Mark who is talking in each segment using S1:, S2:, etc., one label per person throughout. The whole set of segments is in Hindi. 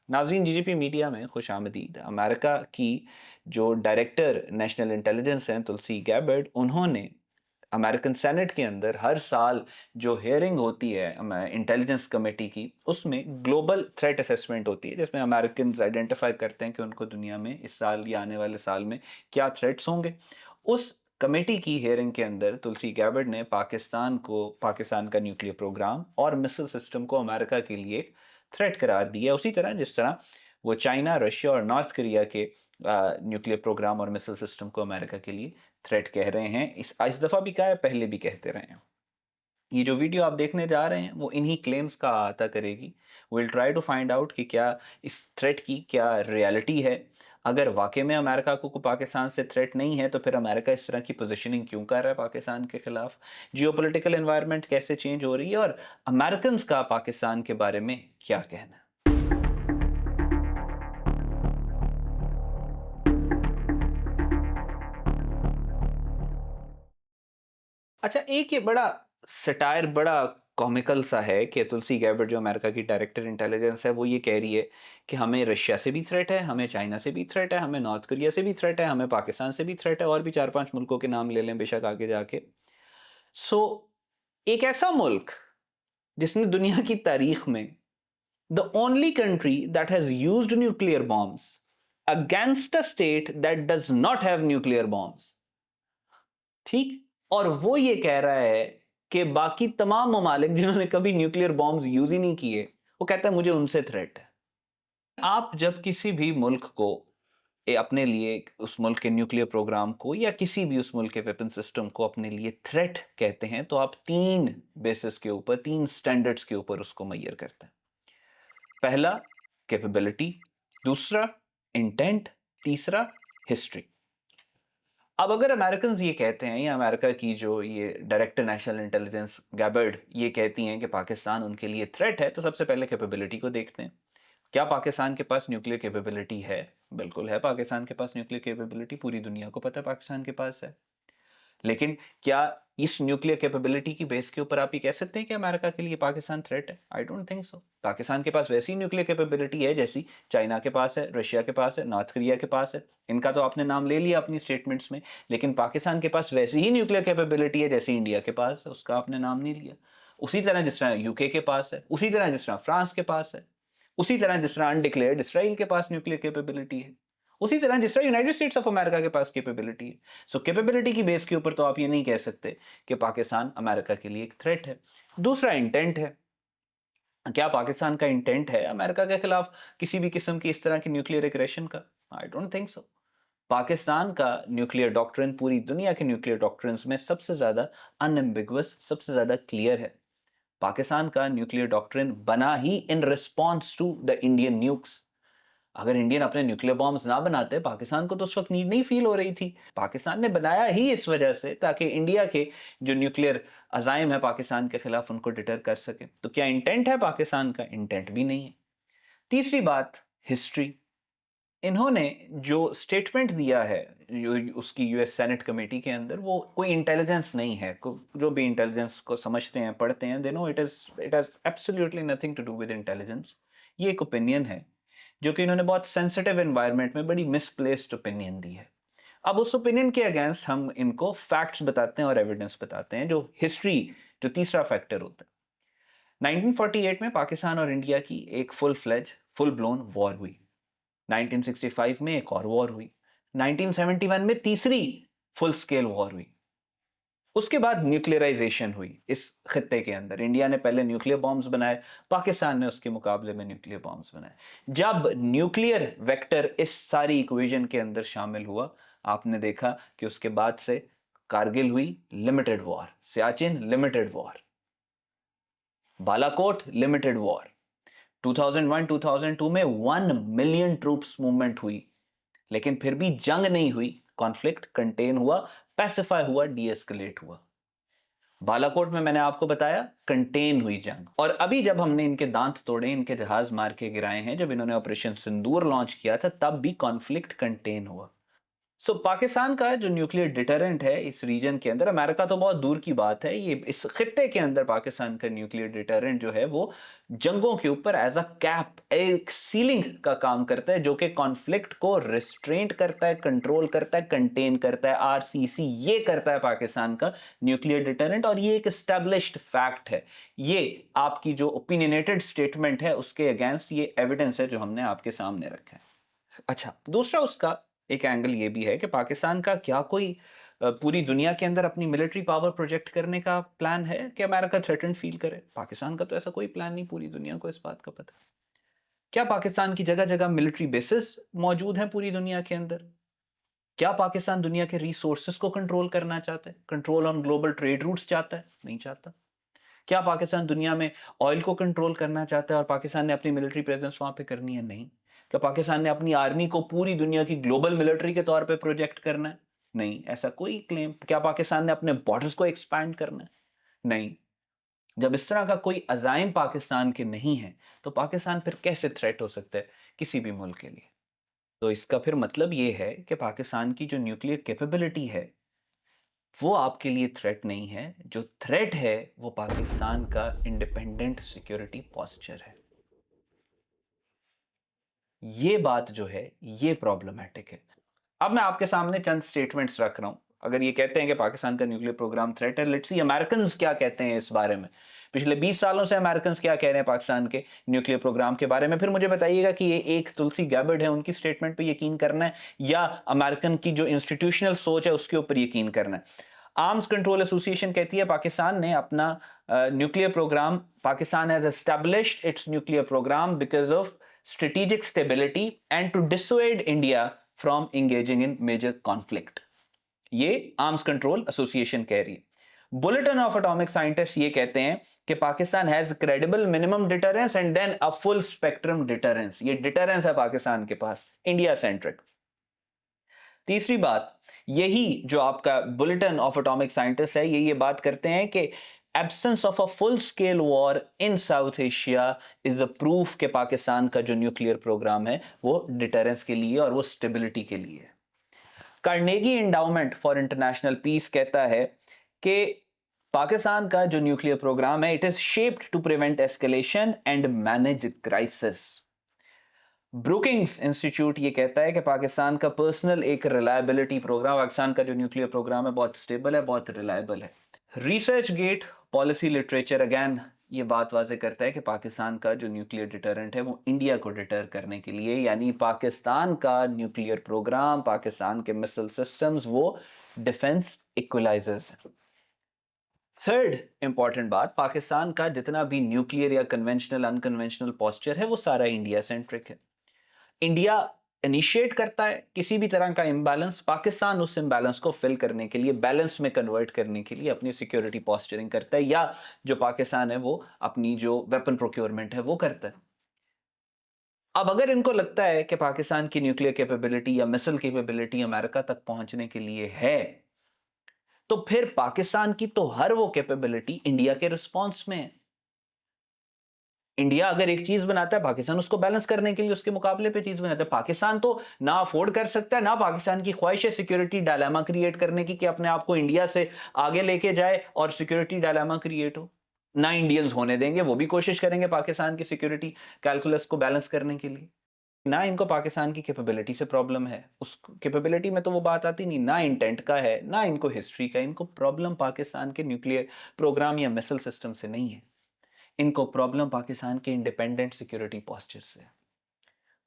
S1: नाज़रीन, जीजीपी मीडिया में खुशामदीद। अमेरिका की जो डायरेक्टर नेशनल इंटेलिजेंस हैं तुलसी गैबर्ड, उन्होंने अमेरिकन सेनेट के अंदर हर साल जो हियरिंग होती है इंटेलिजेंस कमेटी की, उसमें ग्लोबल थ्रेट असेसमेंट होती है, जिसमें अमेरिकन आइडेंटिफाई करते हैं कि उनको दुनिया में इस साल या आने वाले साल में क्या थ्रेट्स होंगे। उस कमेटी की हियरिंग के अंदर तुलसी गैबर्ड ने पाकिस्तान का न्यूक्लियर प्रोग्राम और मिसाइल सिस्टम को अमेरिका के लिए थ्रेट करार दिया। उसी तरह जिस तरह वो चाइना, रशिया और नॉर्थ कोरिया के न्यूक्लियर प्रोग्राम और मिसाइल सिस्टम को अमेरिका के लिए थ्रेट कह रहे हैं। इस दफ़ा भी कहा है, पहले भी कहते रहे हैं। ये जो वीडियो आप देखने जा रहे हैं वो इन्हीं क्लेम्स का अहाता करेगी। Will try to find out कि क्या इस थ्रेट की क्या रियलिटी है। अगर वाकई में अमेरिका को पाकिस्तान से थ्रेट नहीं है, तो फिर अमेरिका इस तरह की पोजीशनिंग क्यों कर रहा है पाकिस्तान के खिलाफ। जियोपॉलिटिकल एनवायरनमेंट कैसे चेंज हो रही है और अमेरिकन का पाकिस्तान के बारे में क्या कहना है। अच्छा, एक ये बड़ा सटायर, बड़ा कॉमिकल सा है कि तुलसी गैबर्ट जो अमेरिका की डायरेक्टर इंटेलिजेंस है, वो ये कह रही है कि हमें रशिया से भी थ्रेट है, हमें चाइना से भी थ्रेट है, हमें नॉर्थ कोरिया से भी थ्रेट है, हमें पाकिस्तान से भी थ्रेट है, और भी 4-5 मुल्कों के नाम ले लें बेशक आगे जाके। सो एक ऐसा मुल्क जिसने दुनिया की तारीख में the only country that has used nuclear bombs against a state that does not have nuclear bombs, ठीक, और वो ये कह रहा है कि बाकी तमाम ममालिक जिन्होंने कभी न्यूक्लियर बॉम्ब्स यूज ही नहीं किए, वो कहता है मुझे उनसे थ्रेट है। आप जब किसी भी मुल्क को अपने लिए उस मुल्क के न्यूक्लियर प्रोग्राम को या किसी भी उस मुल्क के वेपन सिस्टम को अपने लिए थ्रेट कहते हैं, तो आप तीन बेसिस के ऊपर, तीन स्टैंडर्ड्स के ऊपर उसको मैयर करते हैं। पहला कैपेबिलिटी, दूसरा इंटेंट, तीसरा हिस्ट्री। अब अगर अमेरिकन ये कहते हैं, या अमेरिका की जो ये डायरेक्टर नेशनल इंटेलिजेंस गैबर्ड ये कहती हैं कि पाकिस्तान उनके लिए थ्रेट है, तो सबसे पहले कैपेबिलिटी को देखते हैं। क्या पाकिस्तान के पास न्यूक्लियर कैपेबिलिटी है? बिल्कुल है, पाकिस्तान के पास न्यूक्लियर कैपेबिलिटी पूरी दुनिया को पता है पाकिस्तान के पास है। लेकिन क्या इस न्यूक्लियर कैपेबिलिटी की बेस के ऊपर आप ये कह सकते हैं कि अमेरिका के लिए पाकिस्तान थ्रेट है? I don't think so. Pakistan के पास वैसी न्यूक्लियर कैपेबिलिटी है जैसी चाइना के पास है, रशिया के पास है, नॉर्थ कोरिया के पास है। इनका तो आपने नाम ले लिया अपनी स्टेटमेंट्स में, लेकिन पाकिस्तान के पास वैसी ही न्यूक्लियर कैपेबिलिटी है जैसी इंडिया के पास है, उसका आपने नाम नहीं लिया। उसी तरह जिस तरह यूके के पास है, उसी तरह जिस तरह फ्रांस के पास है, उसी तरह जिस तरह अनडिक्लेयर्ड इसराइल के पास न्यूक्लियर कैपेबिलिटी है, उसी तरह जिस तरह यूनाइटेड स्टेट्स ऑफ अमेरिका के पास कैपेबिलिटी है। सो कैपेबिलिटी की बेस के ऊपर तो आप ये नहीं कह सकते कि पाकिस्तान अमेरिका के लिए एक थ्रेट है। दूसरा इंटेंट है। क्या पाकिस्तान का इंटेंट है अमेरिका के खिलाफ किसी भी किस्म की इस तरह की न्यूक्लियर एग्रेशन का? I don't think so. Pakistan का न्यूक्लियर डॉक्ट्रिन पूरी दुनिया के न्यूक्लियर डॉक्ट्रिन्स में सबसे ज्यादा अनएम्बिगुअस, सबसे ज्यादा क्लियर है। पाकिस्तान का न्यूक्लियर डॉक्ट्रिन बना ही in response to the Indian nukes. अगर इंडियन अपने न्यूक्लियर बॉम्ब्स ना बनाते, पाकिस्तान को तो उस वक्त नीड नहीं फील हो रही थी। पाकिस्तान ने बनाया ही इस वजह से ताकि इंडिया के जो न्यूक्लियर अजाइम है पाकिस्तान के खिलाफ, उनको डिटर कर सके। तो क्या इंटेंट है पाकिस्तान का? इंटेंट भी नहीं है। तीसरी बात, हिस्ट्री। इन्होंने जो स्टेटमेंट दिया है जो उसकी यूएस सेनेट कमेटी के अंदर, वो कोई इंटेलिजेंस नहीं है। जो भी इंटेलिजेंस को समझते हैं, पढ़ते हैं, they know it has absolutely nothing to do with intelligence. ये एक ओपिनियन है जो कि इन्होंने बहुत सेंसिटिव एनवायरनमेंट में बड़ी मिसप्लेस्ड ओपिनियन दी है। अब उस ओपिनियन के अगेंस्ट हम इनको फैक्ट्स बताते हैं और एविडेंस बताते हैं, जो हिस्ट्री, जो तीसरा फैक्टर होता है। 1948 में पाकिस्तान और इंडिया की एक फुल ब्लोन वॉर हुई। 1965 में एक और वॉर हुई। 1971 में तीसरी फुल स्केल वॉर हुई। उसके बाद न्यूक्लियराइजेशन हुई इस खित्ते के अंदर। इंडिया ने पहले न्यूक्लियर बॉम्ब्स बनाए, पाकिस्तान ने उसके मुकाबले में न्यूक्लियर बॉम्ब्स बनाए। जब न्यूक्लियर वेक्टर इस सारी इक्वेशन के अंदर शामिल हुआ, आपने देखा कि उसके बाद से कारगिल हुई, limited war, Siachen limited war, Balakot limited war, 2001-2002 में 1 मिलियन ट्रूप्स मूवमेंट हुई, लेकिन फिर भी जंग नहीं हुई। कॉन्फ्लिक्ट कंटेन हुआ, पैसिफाई हुआ, डीएस्केलेट हुआ। बालाकोट में मैंने आपको बताया कंटेन हुई जंग। और अभी जब हमने इनके दांत तोड़े, इनके जहाज मार के गिराए हैं, जब इन्होंने ऑपरेशन सिंदूर लॉन्च किया था, तब भी कॉन्फ्लिक्ट कंटेन हुआ। पाकिस्तान का जो न्यूक्लियर डिटरेंट है इस रीजन के अंदर, अमेरिका तो बहुत दूर की बात है, ये इस खित्ते के अंदर पाकिस्तान का न्यूक्लियर डिटरेंट जो है वो जंगों के ऊपर एज अ कैप, एक सीलिंग का काम करता है, जो कि कॉन्फ्लिक्ट को रिस्ट्रेंट करता है, कंट्रोल करता है, कंटेन करता है। आरसीसी ये करता है पाकिस्तान का न्यूक्लियर डिटरेंट, और ये एक एस्टेब्लिश्ड फैक्ट है। ये आपकी जो ओपिनियनेटेड स्टेटमेंट है उसके अगेंस्ट ये एविडेंस है जो हमने आपके सामने रखा है। अच्छा, दूसरा उसका एक एंगल ये भी है कि पाकिस्तान का क्या कोई पूरी दुनिया के अंदर अपनी मिलिट्री पावर प्रोजेक्ट करने का प्लान है कि अमेरिका थ्रेटन्ड फील करे? पाकिस्तान का तो ऐसा कोई प्लान नहीं, पूरी दुनिया को इस बात का पता है। क्या पाकिस्तान की जगह-जगह मिलिट्री बेसेस मौजूद हैं पूरी दुनिया के अंदर? क्या पाकिस्तान दुनिया के रिसोर्सेज को कंट्रोल करना चाहता है? Control on global trade routes चाहता है? नहीं चाहता। क्या पाकिस्तान दुनिया में ऑयल को कंट्रोल करना चाहता है और पाकिस्तान ने अपनी मिलिट्री प्रेजेंस वहां पे करनी है? नहीं। क्या पाकिस्तान ने अपनी आर्मी को पूरी दुनिया की ग्लोबल मिलिट्री के तौर पे प्रोजेक्ट करना है? नहीं, ऐसा कोई क्लेम। क्या पाकिस्तान ने अपने बॉर्डर्स को एक्सपैंड करना है? नहीं। जब इस तरह का कोई अजाइम पाकिस्तान के नहीं है, तो पाकिस्तान फिर कैसे थ्रेट हो सकता है किसी भी मुल्क के लिए? तो इसका फिर मतलब ये है कि पाकिस्तान की जो न्यूक्लियर कैपेबिलिटी है वो आपके लिए थ्रेट नहीं है। जो थ्रेट है वो पाकिस्तान का इंडिपेंडेंट सिक्योरिटी पोस्चर है। ये बात जो है ये प्रॉब्लमैटिक है। अब मैं आपके सामने चंद स्टेटमेंट्स रख रहा हूं। अगर ये कहते हैं कि पाकिस्तान का न्यूक्लियर प्रोग्राम थ्रेट है, लेट्स सी अमेरिकन क्या कहते हैं इस बारे में। पिछले 20 सालों से अमेरिकन क्या कह रहे हैं पाकिस्तान के न्यूक्लियर प्रोग्राम के बारे में, फिर मुझे बताइएगा कि ये एक तुलसी गैबर्ड है उनकी स्टेटमेंट पे यकीन करना है या अमेरिकन की जो इंस्टीट्यूशनल सोच है उसके ऊपर यकीन करना है। आर्म्स कंट्रोल एसोसिएशन कहती है पाकिस्तान ने अपना nuclear programme, Pakistan has established its nuclear programme because of strategic stability and to dissuade India from engaging in major conflict. ये आर्म्स कंट्रोल एसोसिएशन कह रही है। बुलेटिन ऑफ एटॉमिक साइंटिस्ट ये कहते हैं कि Pakistan has credible minimum deterrence and then a full spectrum deterrence. ये डिटरेंस है पाकिस्तान के पास, इंडिया सेंट्रिक। तीसरी बात, यही जो आपका बुलेटिन ऑफ एटॉमिक साइंटिस्ट है ये बात करते हैं कि absence of a full scale war in south Asia is a proof कि पाकिस्तान का जो न्यूक्लियर प्रोग्राम है वो डिटरेंस के लिए और वो स्टेबिलिटी के लिए है। Carnegie Endowment for International Peace कहता है कि पाकिस्तान का जो न्यूक्लियर प्रोग्राम है it is shaped to prevent escalation and manage crisis. Brookings Institute ये कहता है कि पाकिस्तान का पर्सनल एक रिलायबिलिटी प्रोग्राम, पाकिस्तान का जो न्यूक्लियर प्रोग्राम है बहुत स्टेबल है, बहुत रिलायबल है। Research gate policy literature again ये बात वाजे करता है कि पाकिस्तान का जो न्यूक्लियर डिटरेंट है वो इंडिया को डिटर करने के लिए, यानी पाकिस्तान का न्यूक्लियर प्रोग्राम, पाकिस्तान के मिसाइल सिस्टम्स वो डिफेंस इक्वलाइजर्स हैं। थर्ड इंपॉर्टेंट बात, पाकिस्तान का जितना भी न्यूक्लियर या कन्वेंशनल अनकन्वेंशनल पोस्चर है वो सारा इंडिया सेंट्रिक है। इंडिया इनिशिएट करता है किसी भी तरह का इम्बैलेंस, पाकिस्तान उस इम्बैलेंस को फिल करने के लिए, बैलेंस में कन्वर्ट करने के लिए अपनी सिक्योरिटी पोस्चरिंग करता है, या जो पाकिस्तान है वो अपनी जो वेपन प्रोक्योरमेंट है वो करता है। अब अगर इनको लगता है कि पाकिस्तान की न्यूक्लियर कैपेबिलिटी या मिसाइल कैपेबिलिटी अमेरिका तक पहुंचने के लिए है, तो फिर पाकिस्तान की तो हर वो कैपेबिलिटी इंडिया के रिस्पॉन्स में है। इंडिया अगर एक चीज बनाता है, पाकिस्तान उसको बैलेंस करने के लिए उसके मुकाबले पे चीज बनाता है। पाकिस्तान तो ना अफोर्ड कर सकता है, ना पाकिस्तान की ख्वाहिश है सिक्योरिटी डायलेमा क्रिएट करने की कि अपने आप को इंडिया से आगे लेके जाए और सिक्योरिटी डायलेमा क्रिएट हो। ना इंडियंस होने देंगे, वो भी कोशिश करेंगे पाकिस्तान की सिक्योरिटी कैलकुलस को बैलेंस करने के लिए। ना इनको पाकिस्तान की कैपेबिलिटी से प्रॉब्लम है, उस कैपेबिलिटी में तो वो बात आती नहीं, ना इंटेंट का है, ना इनको हिस्ट्री का। इनको प्रॉब्लम पाकिस्तान के न्यूक्लियर प्रोग्राम या मिसाइल सिस्टम से नहीं है, इनको प्रॉब्लम पाकिस्तान के इंडिपेंडेंट सिक्योरिटी पोस्चर से।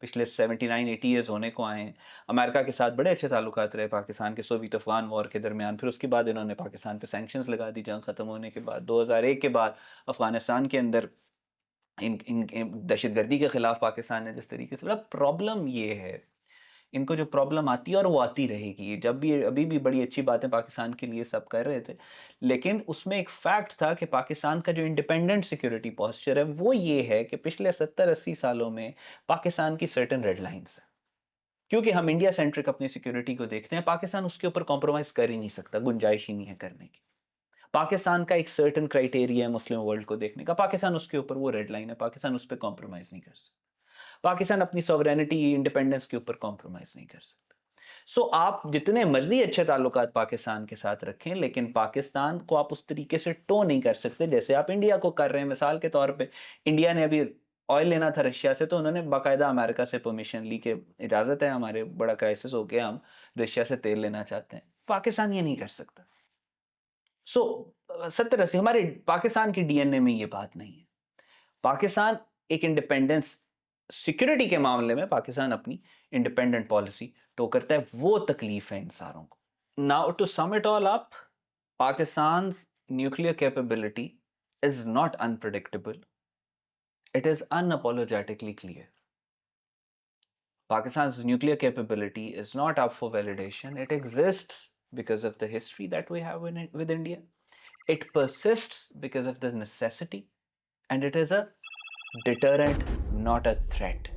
S1: पिछले 79-80 ईयर्स होने को आए हैं, अमेरिका के साथ बड़े अच्छे ताल्लुकात रहे पाकिस्तान के सोवियत अफगान वॉर के दरमियान। फिर उसके बाद इन्होंने पाकिस्तान पे सैंक्शंस लगा दी जंग ख़त्म होने के बाद। 2001 के बाद अफगानिस्तान के अंदर इन दहशतगर्दी के खिलाफ पाकिस्तान ने जिस तरीके से, बड़ा प्रॉब्लम ये है, इनको जो प्रॉब्लम आती है और वो आती रहेगी। जब भी अभी भी बड़ी अच्छी बातें पाकिस्तान के लिए सब कर रहे थे, लेकिन उसमें एक फैक्ट था कि पाकिस्तान का जो इंडिपेंडेंट सिक्योरिटी पोस्चर है वो ये है कि पिछले 70-80 सालों में पाकिस्तान की सर्टेन रेड लाइंस है। क्योंकि हम इंडिया सेंट्रिक अपनी सिक्योरिटी को देखते हैं, पाकिस्तान उसके ऊपर कॉम्प्रोमाइज कर ही नहीं सकता, गुंजाइश ही नहीं है करने की। पाकिस्तान का एक सर्टेन क्राइटेरिया है मुस्लिम वर्ल्ड को देखने का, पाकिस्तान उसके ऊपर वो रेड लाइन है, पाकिस्तान उस पर कॉम्प्रोमाइज नहीं कर सकता। पाकिस्तान अपनी सॉवरेनिटी इंडिपेंडेंस के ऊपर कॉम्प्रोमाइज नहीं कर सकता। सो आप जितने मर्जी अच्छे ताल्लुकात पाकिस्तान के साथ रखें, लेकिन पाकिस्तान को आप उस तरीके से टो नहीं कर सकते जैसे आप इंडिया को कर रहे हैं। मिसाल के तौर पे इंडिया ने अभी ऑयल लेना था रशिया से, तो उन्होंने बाकायदा अमेरिका से परमिशन ली कि इजाज़त है, हमारे बड़ा क्राइसिस हो गया, हम रशिया से तेल लेना चाहते हैं। पाकिस्तान ये नहीं कर सकता। सो 70-80 हमारे पाकिस्तान की डीएनए में ये बात नहीं है। पाकिस्तान एक इंडिपेंडेंस सिक्योरिटी के मामले में पाकिस्तान अपनी इंडिपेंडेंट पॉलिसी टो करता है, वो तकलीफ है इन सारों को। Now to sum it all up, Pakistan's nuclear capability is not unpredictable. It is unapologetically clear. Pakistan's nuclear capability is not up for validation. It exists because of the history that we have with India. It persists because of the necessity, and it is a deterrent, not a threat.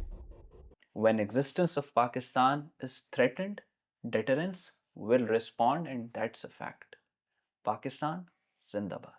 S1: When existence of Pakistan is threatened, deterrence will respond, and that's a fact. Pakistan, Zindabad.